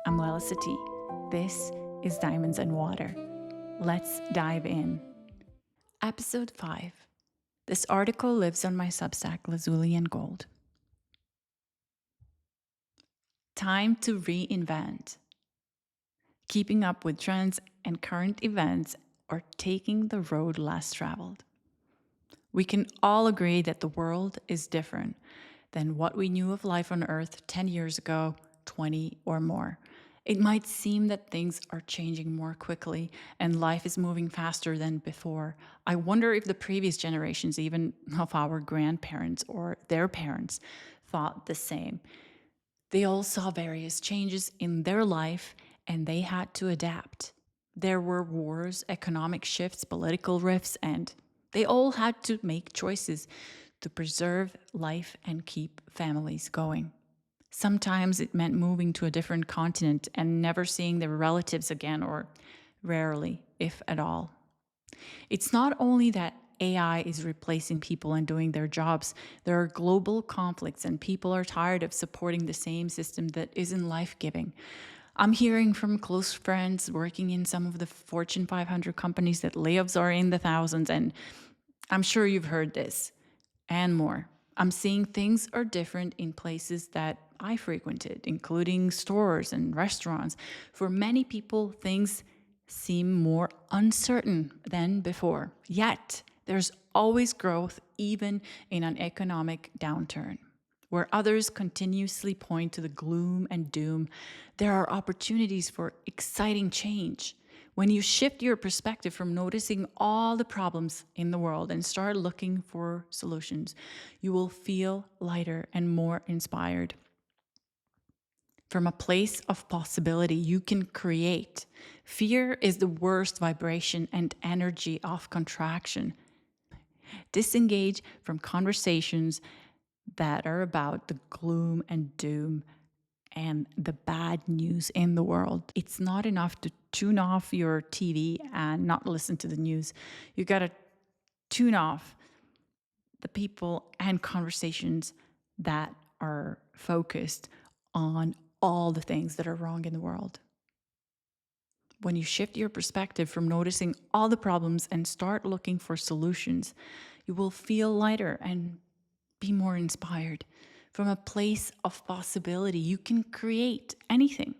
I'm Lazuli. This is Diamonds and Water. Let's dive in. Episode 5. This article lives on my Substack, Lazuli Gold. Time to reinvent. Keeping up with trends and current events or taking the road less traveled. We can all agree that the world is different than what we knew of life on Earth 10 years ago, 20 or more. It might seem that things are changing more quickly and life is moving faster than before. I wonder if the previous generations, even of our grandparents or their parents, thought the same. They all saw various changes in their life and they had to adapt. There were wars, economic shifts, political rifts, and they all had to make choices to preserve life and keep families going. Sometimes it meant moving to a different continent and never seeing their relatives again, or rarely, if at all. It's not only that AI is replacing people and doing their jobs, there are global conflicts and people are tired of supporting the same system that isn't life-giving. I'm hearing from close friends working in some of the Fortune 500 companies that layoffs are in the thousands, and I'm sure you've heard this and more. I'm seeing things are different in places that I frequented, including stores and restaurants. For many people, things seem more uncertain than before. Yet, there's always growth, even in an economic downturn. Where others continuously point to the gloom and doom, there are opportunities for exciting change. When you shift your perspective from noticing all the problems in the world and start looking for solutions, you will feel lighter and more inspired. From a place of possibility, you can create. Fear is the worst vibration and energy of contraction. Disengage from conversations that are about the gloom and doom and the bad news in the world. It's not enough to tune off your TV and not listen to the news. You got to tune off the people and conversations that are focused on all the things that are wrong in the world. When you shift your perspective from noticing all the problems and start looking for solutions, you will feel lighter and be more inspired. From a place of possibility, you can create anything.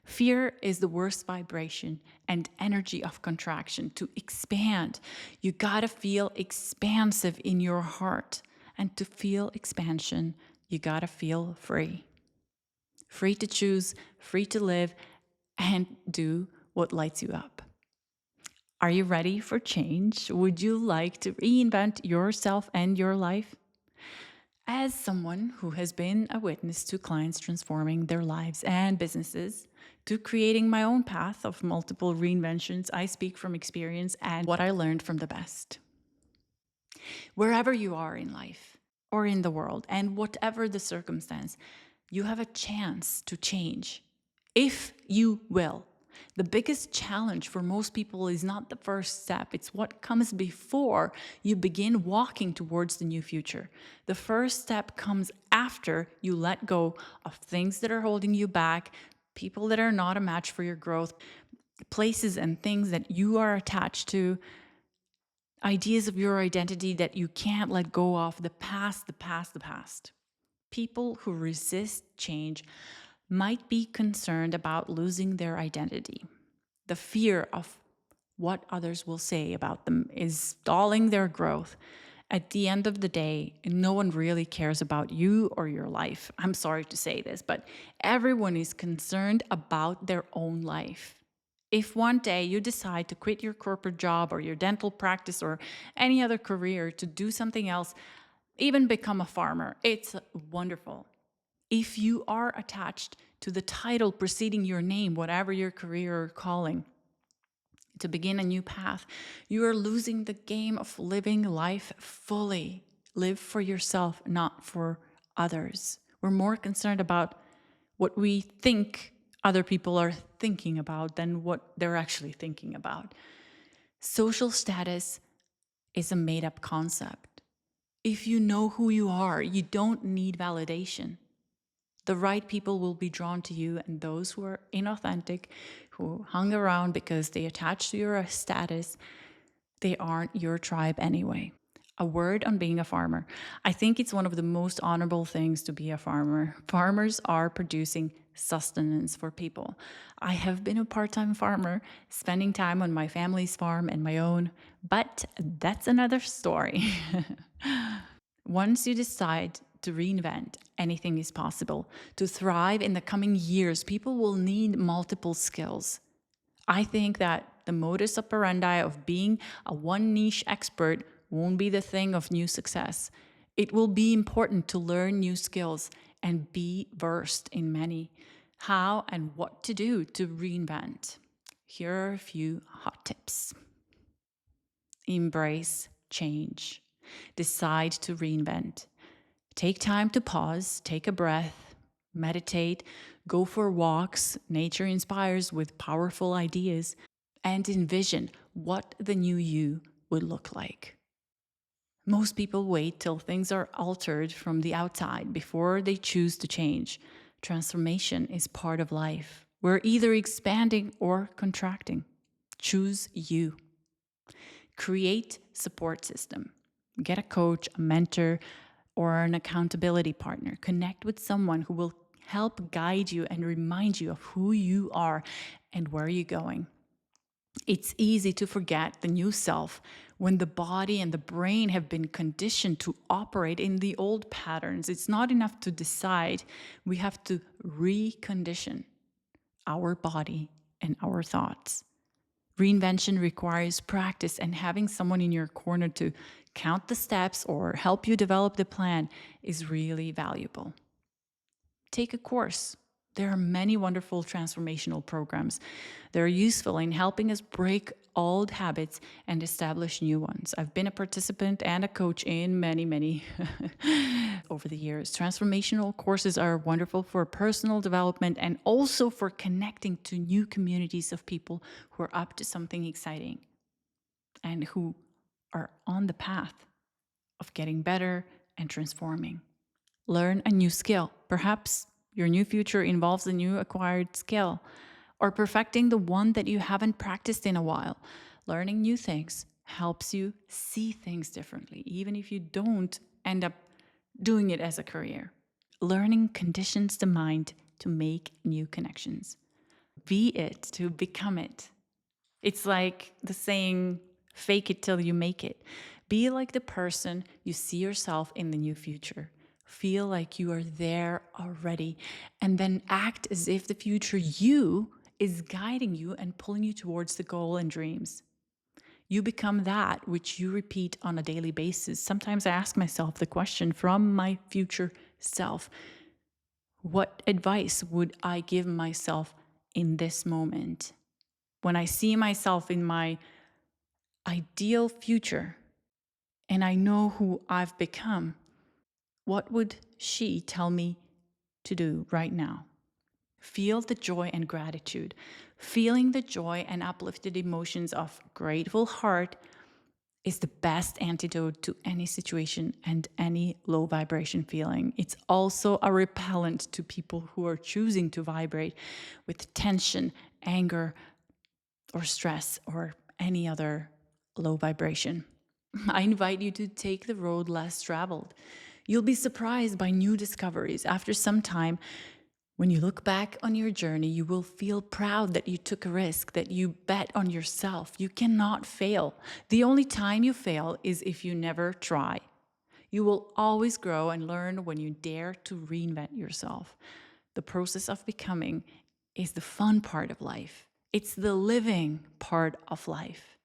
Fear is the worst vibration and energy of contraction. To expand, you gotta feel expansive in your heart. And to feel expansion, you gotta feel free. Free to choose, free to live, and do what lights you up. Are you ready for change? Would you like to reinvent yourself and your life? As someone who has been a witness to clients transforming their lives and businesses, to creating my own path of multiple reinventions, I speak from experience and what I learned from the best. Wherever you are in life or in the world, and whatever the circumstance, you have a chance to change, if you will. The biggest challenge for most people is not the first step. It's what comes before you begin walking towards the new future. The first step comes after you let go of things that are holding you back, people that are not a match for your growth, places and things that you are attached to, ideas of your identity that you can't let go of, the past, the past, the past. People who resist change might be concerned about losing their identity. The fear of what others will say about them is stalling their growth. At the end of the day, no one really cares about you or your life. I'm sorry to say this, but everyone is concerned about their own life. If one day you decide to quit your corporate job or your dental practice or any other career to do something else, even become a farmer, it's wonderful. If you are attached to the title preceding your name, whatever your career or calling, to begin a new path, you are losing the game of living life fully. Live for yourself, not for others. We're more concerned about what we think other people are thinking about than what they're actually thinking about. Social status is a made-up concept. If you know who you are, you don't need validation. The right people will be drawn to you, and those who are inauthentic, who hung around because they attach to your status, they aren't your tribe anyway. A word on being a farmer. I think it's one of the most honorable things to be a farmer. Farmers are producing sustenance for people. I have been a part-time farmer, spending time on my family's farm and my own, but that's another story. Once you decide to reinvent, anything is possible. To thrive in the coming years, people will need multiple skills. I think that the modus operandi of being a one niche expert won't be the thing of new success. It will be important to learn new skills and be versed in many. How and what to do to reinvent. Here are a few hot tips. Embrace change. Decide to reinvent. Take time to pause, take a breath, meditate, go for walks. Nature inspires with powerful ideas, and envision what the new you would look like. Most people wait till things are altered from the outside before they choose to change. Transformation is part of life. We're either expanding or contracting. Choose you. Create support system. Get a coach, a mentor, or an accountability partner. Connect with someone who will help guide you and remind you of who you are and where you're going. It's easy to forget the new self when the body and the brain have been conditioned to operate in the old patterns. It's not enough to decide. We have to recondition our body and our thoughts. Reinvention requires practice, and having someone in your corner to count the steps or help you develop the plan is really valuable. Take a course. There are many wonderful transformational programs that are useful in helping us break old habits and establish new ones. I've been a participant and a coach in many over the years. Transformational courses are wonderful for personal development and also for connecting to new communities of people who are up to something exciting and who are on the path of getting better and transforming. Learn a new skill. Perhaps your new future involves a new acquired skill or perfecting the one that you haven't practiced in a while. Learning new things helps you see things differently, even if you don't end up doing it as a career. Learning conditions the mind to make new connections. Be it to become it. It's like the saying, fake it till you make it. Be like the person you see yourself in the new future. Feel like you are there already, and then act as if the future you is guiding you and pulling you towards the goal and dreams. You become that which you repeat on a daily basis. Sometimes I ask myself the question from my future self, what advice would I give myself in this moment? When I see myself in my ideal future and I know who I've become, what would she tell me to do right now? Feel the joy and gratitude. Feeling the joy and uplifted emotions of grateful heart is the best antidote to any situation and any low vibration feeling. It's also a repellent to people who are choosing to vibrate with tension, anger, or stress, or any other low vibration. I invite you to take the road less traveled. You'll be surprised by new discoveries. After some time, when you look back on your journey, you will feel proud that you took a risk, that you bet on yourself. You cannot fail. The only time you fail is if you never try. You will always grow and learn when you dare to reinvent yourself. The process of becoming is the fun part of life. It's the living part of life.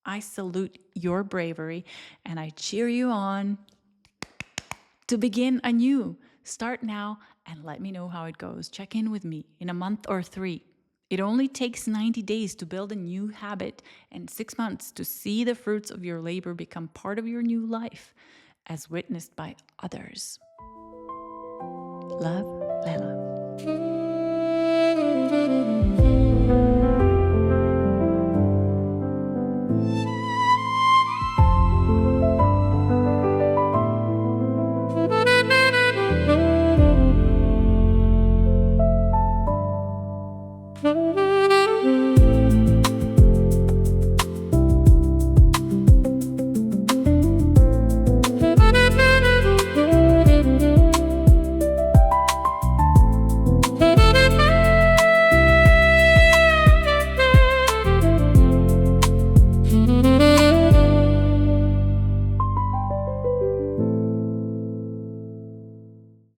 I salute your bravery and I cheer you on to begin anew. Start now and let me know how it goes. Check in with me in a month or 3. It only takes 90 days to build a new habit and 6 months to see the fruits of your labor become part of your new life, as witnessed by others. Love, Layla.